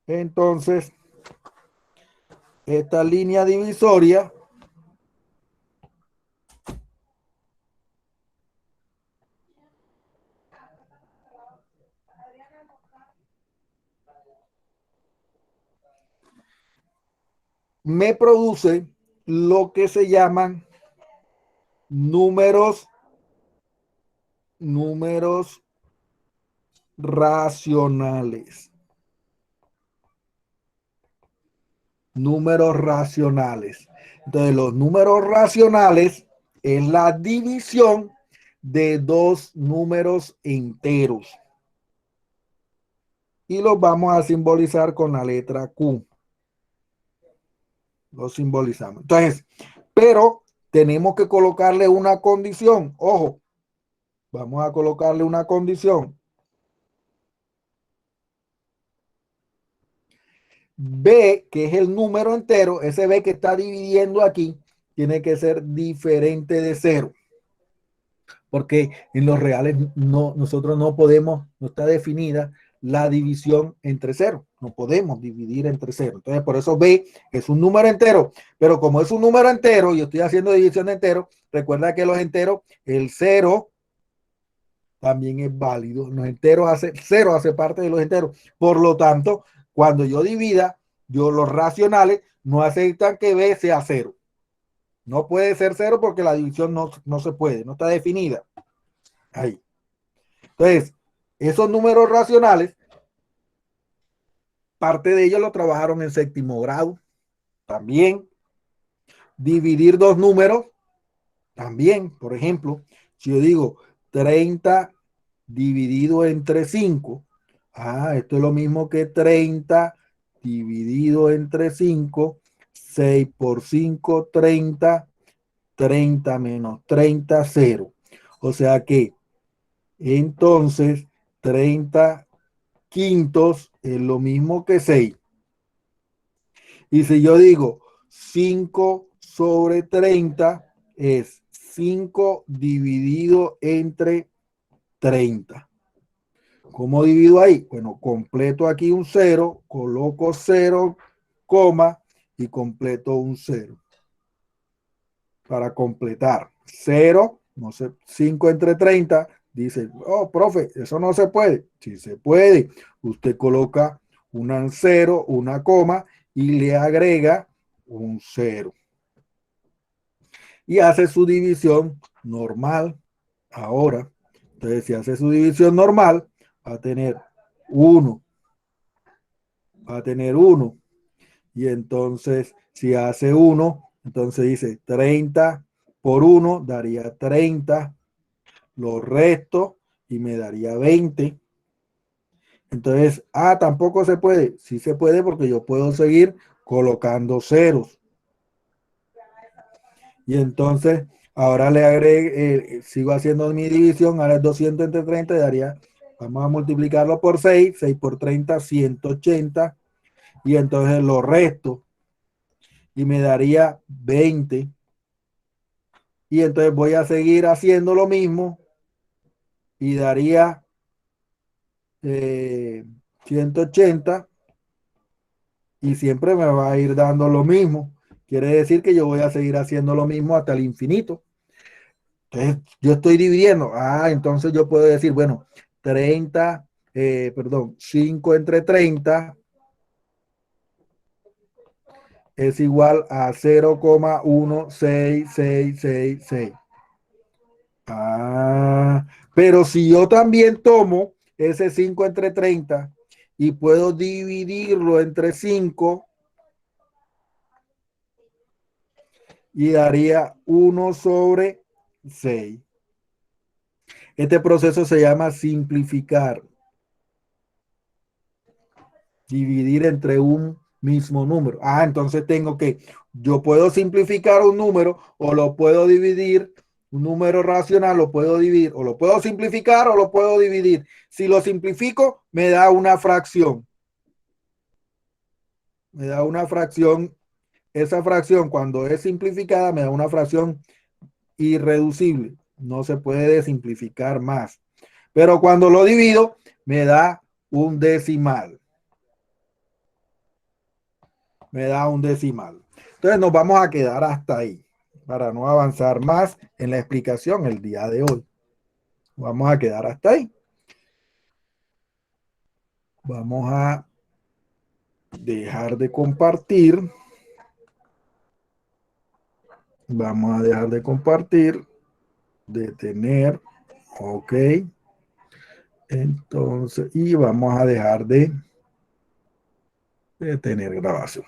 Entonces, esta línea divisoria me produce lo que se llaman números racionales. Números racionales. Entonces, los números racionales es la división de dos números enteros. Y los vamos a simbolizar con la letra Q. Lo simbolizamos. Entonces, pero tenemos que colocarle una condición. Ojo, vamos a colocarle una condición. B, que es el número entero, ese B que está dividiendo aquí, tiene que ser diferente de 0. Porque en los reales no, nosotros no podemos, no está definida la división entre 0. No podemos dividir entre 0. Entonces, por eso B es un número entero. Pero como es un número entero y yo estoy haciendo división de enteros, recuerda que los enteros, el 0 también es válido. Los enteros hace, 0 hace parte de los enteros. Por lo tanto, cuando yo divida, los racionales no aceptan que B sea 0. No puede ser 0 porque la división no se puede, no está definida. Ahí. Entonces, esos números racionales, parte de ellos lo trabajaron en séptimo grado. También dividir dos números, también, por ejemplo, si yo digo 30 dividido entre 5, esto es lo mismo que 30 dividido entre 5, 6 por 5, 30, 30 menos 30, 0. O sea que entonces 30 quintos es lo mismo que 6. Y si yo digo 5 sobre 30 es 5 dividido entre 30. ¿Cómo divido ahí? Bueno, completo aquí un 0, coloco 0, coma y completo un 0. Para completar 0, no sé, 5 entre 30, dice, oh, profe, eso no se puede. Sí se puede. Usted coloca un 0, una coma y le agrega un 0. Y hace su división normal. Ahora, entonces si hace su división normal, va a tener 1. Va a tener 1. Y entonces, si hace 1, entonces dice 30 por 1 daría 30. Lo resto y me daría 20. Entonces, tampoco se puede. Sí se puede porque yo puedo seguir colocando ceros. Y entonces, ahora le agregué, sigo haciendo mi división, ahora es 200 entre 30 y daría, vamos a multiplicarlo por 6, 6 por 30, 180. Y entonces lo resto y me daría 20. Y entonces voy a seguir haciendo lo mismo y daría 180 y siempre me va a ir dando lo mismo. Quiere decir que yo voy a seguir haciendo lo mismo hasta el infinito. Entonces, yo estoy dividiendo. Entonces yo puedo decir, bueno, 30, 5 entre 30 es igual a 0,16666. Pero si yo también tomo ese 5 entre 30 y puedo dividirlo entre 5 y daría 1 sobre 6. Este proceso se llama simplificar. dividir entre un mismo número. Ah, entonces tengo que, yo puedo simplificar un número o lo puedo dividir, un número racional lo puedo dividir, o lo puedo simplificar o lo puedo dividir. Si lo simplifico, me da una fracción. Me da una fracción. Esa fracción, cuando es simplificada, me da una fracción irreducible. No se puede simplificar más. Pero cuando lo divido, me da un decimal. Me da un decimal. Entonces nos vamos a quedar hasta ahí para no avanzar más en la explicación el día de hoy. Vamos a quedar hasta ahí. Vamos a dejar de compartir. Vamos a dejar de compartir. Detener. Ok. Entonces, y vamos a dejar de tener grabación.